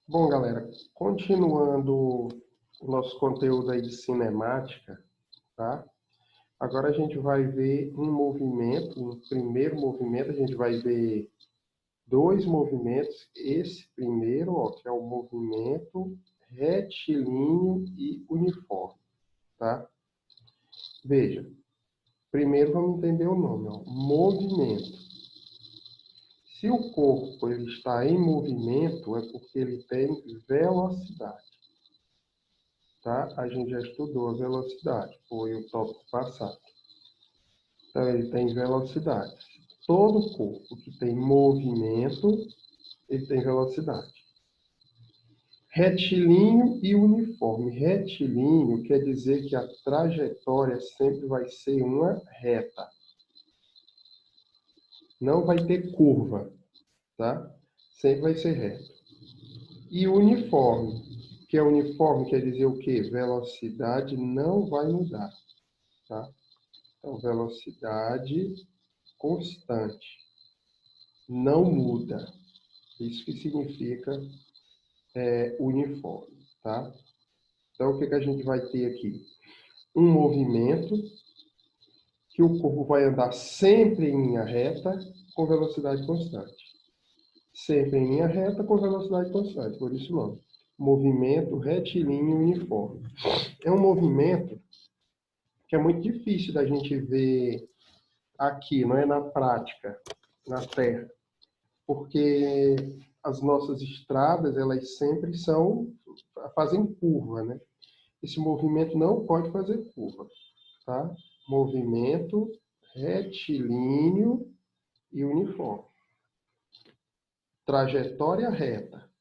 Bom, galera, continuando o nosso conteúdo aí de cinemática, tá? Agora a gente vai ver um movimento, um primeiro movimento, a gente vai ver dois movimentos. Esse primeiro, ó, que é o movimento retilíneo e uniforme, tá? Veja, primeiro vamos entender o nome, ó, movimento. Se o corpo ele está em movimento, é porque ele tem velocidade. Tá? A gente já estudou a velocidade, foi o tópico passado. Então, ele tem velocidade. Todo corpo que tem movimento, ele tem velocidade. Retilíneo e uniforme. Retilíneo quer dizer que a trajetória sempre vai ser uma reta. Não vai ter curva, tá? Sempre vai ser reto. E uniforme, que é uniforme quer dizer o quê? Velocidade não vai mudar, tá? Então, velocidade constante, não muda. Isso que significa uniforme, tá? Então, o que a gente vai ter aqui? Um movimento que o corpo vai andar sempre em linha reta com velocidade constante. Sempre em linha reta com velocidade constante, por isso não. Movimento retilíneo uniforme. É um movimento que é muito difícil da gente ver aqui, não é na prática, na Terra. Porque as nossas estradas, elas sempre fazem curva, né? Esse movimento não pode fazer curva, tá? Movimento retilíneo e uniforme. Trajetória reta.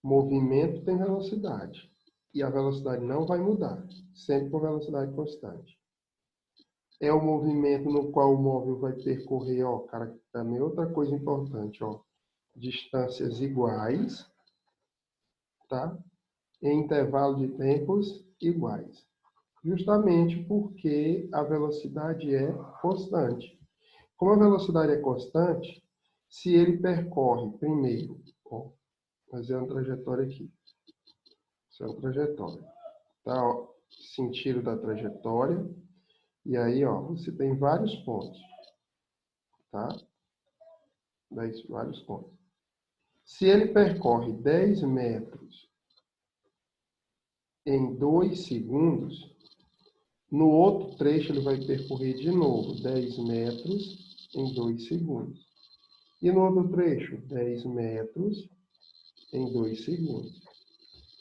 Movimento tem velocidade. E a velocidade não vai mudar, sempre com velocidade constante. É o movimento no qual o móvel vai percorrer, ó, cara, também outra coisa importante, ó, distâncias iguais, tá? Em intervalo de tempos iguais. Justamente porque a velocidade é constante. Como a velocidade é constante, se ele percorre primeiro, ó, fazer uma trajetória aqui. Isso é uma trajetória. Tá, ó, sentido da trajetória. E aí, ó, você tem vários pontos, tá? Vários pontos. Se ele percorre 10 metros em 2 segundos, no outro trecho ele vai percorrer de novo 10 metros em 2 segundos. E no outro trecho, 10 metros em 2 segundos.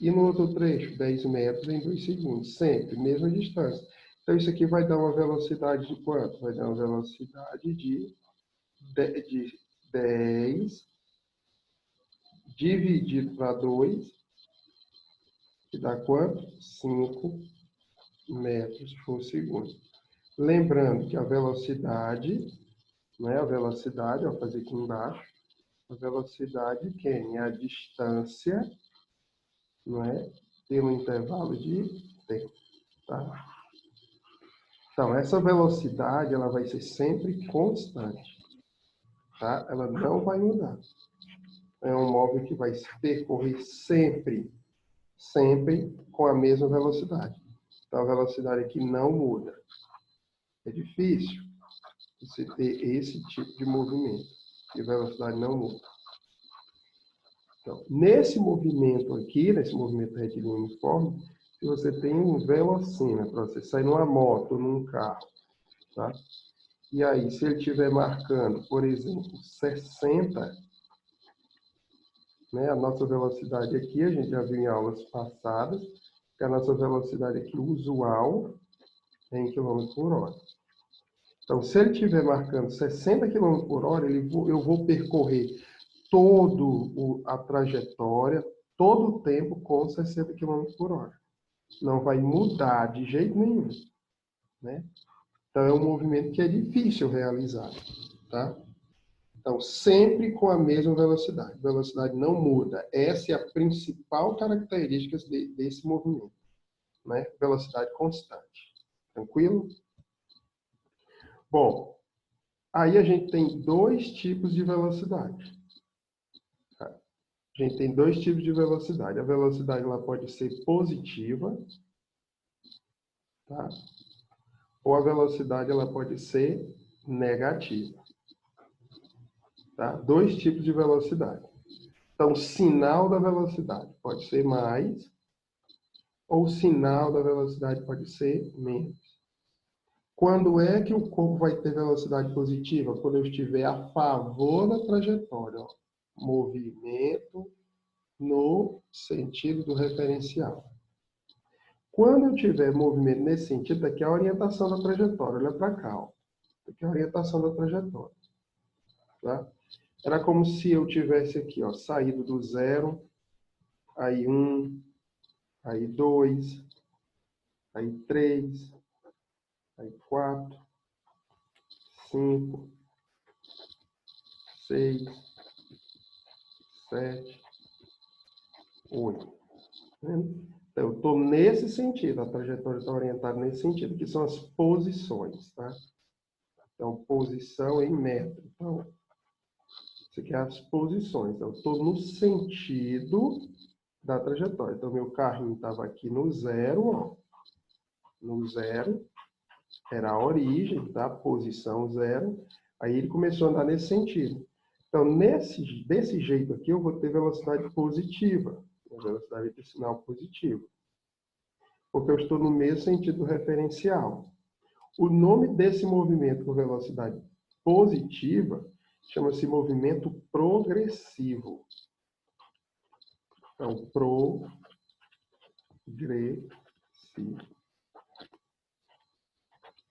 E no outro trecho, 10 metros em 2 segundos. Sempre, mesma distância. Então, isso aqui vai dar uma velocidade de quanto? Vai dar uma velocidade de 10 dividido para 2, que dá quanto? 5 metros por segundo. Lembrando que a velocidade, não é a velocidade, vou fazer aqui embaixo, a velocidade quem? É a distância, não é? Pelo intervalo de tempo, tá? Então, essa velocidade, ela vai ser sempre constante, tá? Ela não vai mudar. É um móvel que vai percorrer sempre, sempre com a mesma velocidade. Então, a velocidade aqui não muda. É difícil você ter esse tipo de movimento, que a velocidade não muda. Então, nesse movimento aqui, nesse movimento retilíneo uniforme, se você tem um velocímetro, para você sair numa moto, num carro, tá? E aí, se ele estiver marcando, por exemplo, 60, né, a nossa velocidade aqui, a gente já viu em aulas passadas, que a nossa velocidade aqui usual é em km por hora. Então, se ele estiver marcando 60 km por hora, eu vou percorrer toda a trajetória, todo o tempo com 60 km por hora. Não vai mudar de jeito nenhum, né? Então, é um movimento que é difícil realizar, tá? Então, sempre com a mesma velocidade. A velocidade não muda. Essa é a principal característica desse movimento, né? Velocidade constante. Tranquilo? Bom, aí a gente tem dois tipos de velocidade. A gente tem dois tipos de velocidade. A velocidade ela pode ser positiva, tá? Ou a velocidade ela pode ser negativa. Tá? Dois tipos de velocidade. Então, o sinal da velocidade pode ser mais, ou o sinal da velocidade pode ser menos. Quando é que o corpo vai ter velocidade positiva? Quando eu estiver a favor da trajetória. Ó. Movimento no sentido do referencial. Quando eu tiver movimento nesse sentido, daqui é a orientação da trajetória. Olha para cá. Ó. Aqui é a orientação da trajetória. Tá? Era como se eu tivesse aqui, ó, saído do 0, aí 1, aí 2, aí 3, aí 4, 5, 6, 7, 8. Então, eu estou nesse sentido, a trajetória está orientada nesse sentido, que são as posições, tá? Então, posição em metro. Então, isso aqui é as posições. Então, eu estou no sentido da trajetória. Então, meu carrinho estava aqui no 0, ó. No 0, era a origem, tá? Posição 0. Aí ele começou a andar nesse sentido. Então, desse jeito aqui, eu vou ter velocidade positiva. A velocidade de sinal positivo. Porque eu estou no mesmo sentido referencial. O nome desse movimento com velocidade positiva chama-se movimento progressivo. Então, progressivo.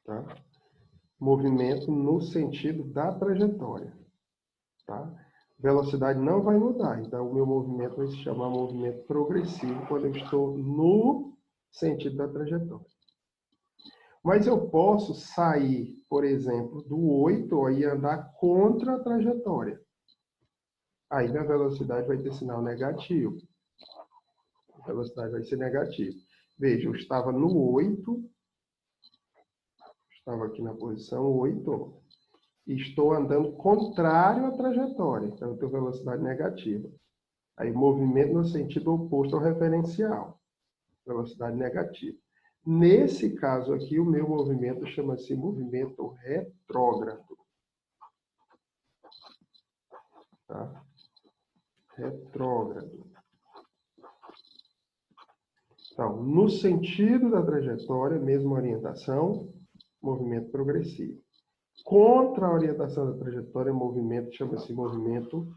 Tá? Movimento no sentido da trajetória. Tá? Velocidade não vai mudar. Então, o meu movimento vai se chamar movimento progressivo quando eu estou no sentido da trajetória. Mas eu posso sair, por exemplo, do 8 e andar contra a trajetória. Aí minha velocidade vai ter sinal negativo. A velocidade vai ser negativa. Veja, eu estava no 8, estava aqui na posição 8, e estou andando contrário à trajetória. Então, eu tenho velocidade negativa. Aí, movimento no sentido oposto ao referencial. Velocidade negativa. Nesse caso aqui, o meu movimento chama-se movimento retrógrado. Tá? Retrógrado. Então, no sentido da trajetória, mesma orientação, movimento progressivo. Contra a orientação da trajetória, movimento chama-se movimento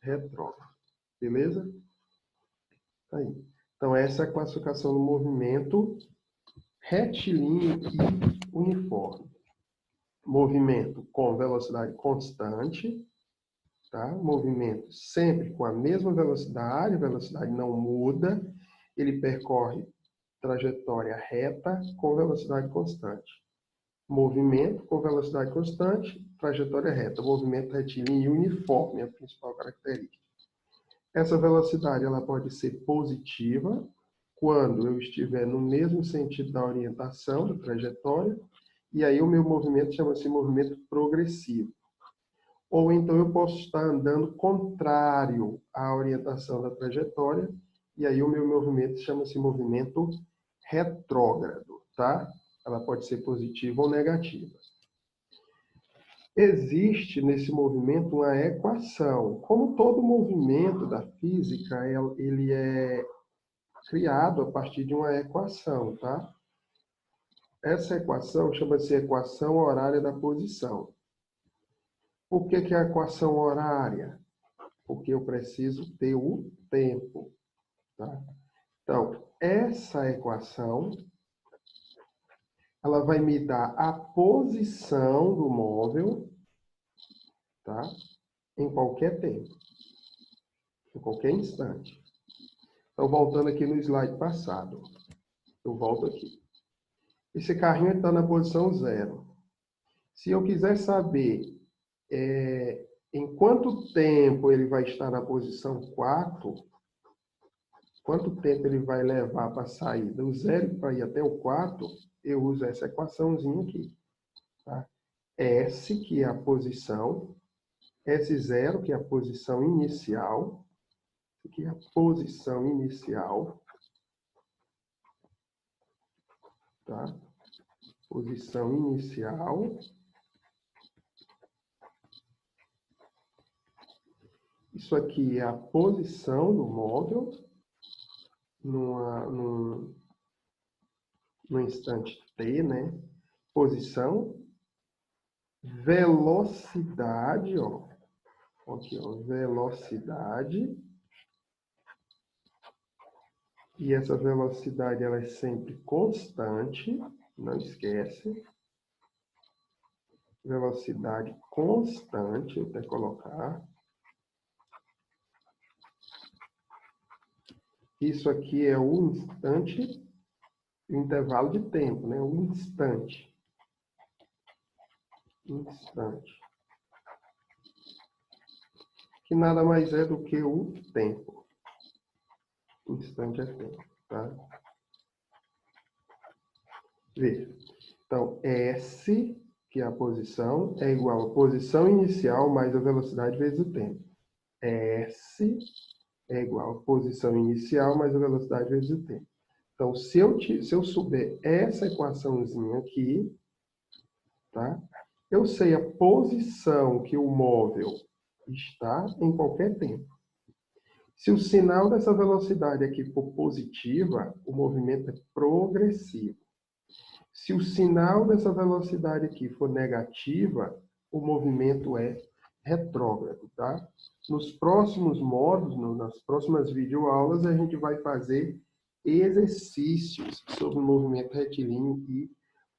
retrógrado. Beleza? Aí. Então, essa é a classificação do movimento retilíneo e uniforme. Movimento com velocidade constante, tá? Movimento sempre com a mesma velocidade, a velocidade não muda, ele percorre trajetória reta com velocidade constante. Movimento com velocidade constante, trajetória reta. Movimento retilíneo e uniforme é a principal característica. Essa velocidade ela pode ser positiva, quando eu estiver no mesmo sentido da orientação, da trajetória, e aí o meu movimento chama-se movimento progressivo. Ou então eu posso estar andando contrário à orientação da trajetória, e aí o meu movimento chama-se movimento retrógrado, tá? Ela pode ser positiva ou negativa. Existe nesse movimento uma equação. Como todo movimento da física, ele é criado a partir de uma equação, tá? Essa equação chama-se equação horária da posição. Por que é a equação horária? Porque eu preciso ter o tempo, tá? Então, essa equação, ela vai me dar a posição do móvel, tá? Em qualquer tempo, em qualquer instante. Então, voltando aqui no slide passado, eu volto aqui. Esse carrinho está na posição 0. Se eu quiser saber em quanto tempo ele vai estar na posição 4, quanto tempo ele vai levar para sair do 0 para ir até o 4, eu uso essa equaçãozinha aqui. Tá? S, que é a posição, S0, que é a posição inicial, Aqui é a posição inicial. Tá? Posição inicial. Isso aqui é a posição do móvel no instante t, né? Posição, velocidade, ó. Aqui, ó, velocidade. E essa velocidade ela é sempre constante, não esquece. Velocidade constante, eu até colocar. Isso aqui é o instante, o intervalo de tempo, né? O instante. Instante. Que nada mais é do que o tempo. Instante é tempo, tá? Veja. Então, S, que é a posição, é igual a posição inicial mais a velocidade vezes o tempo. S é igual a posição inicial mais a velocidade vezes o tempo. Então, se eu souber essa equaçãozinha aqui, tá? Eu sei a posição que o móvel está em qualquer tempo. Se o sinal dessa velocidade aqui for positiva, o movimento é progressivo. Se o sinal dessa velocidade aqui for negativa, o movimento é retrógrado, tá? Nos próximos módulos, nas próximas videoaulas, a gente vai fazer exercícios sobre o movimento retilíneo e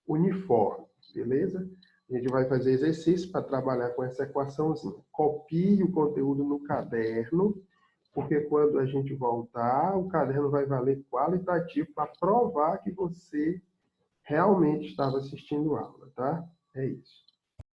uniforme, beleza? A gente vai fazer exercício para trabalhar com essa equaçãozinha. Copie o conteúdo no caderno, porque quando a gente voltar, o caderno vai valer qualitativo para provar que você realmente estava assistindo aula, tá? É isso.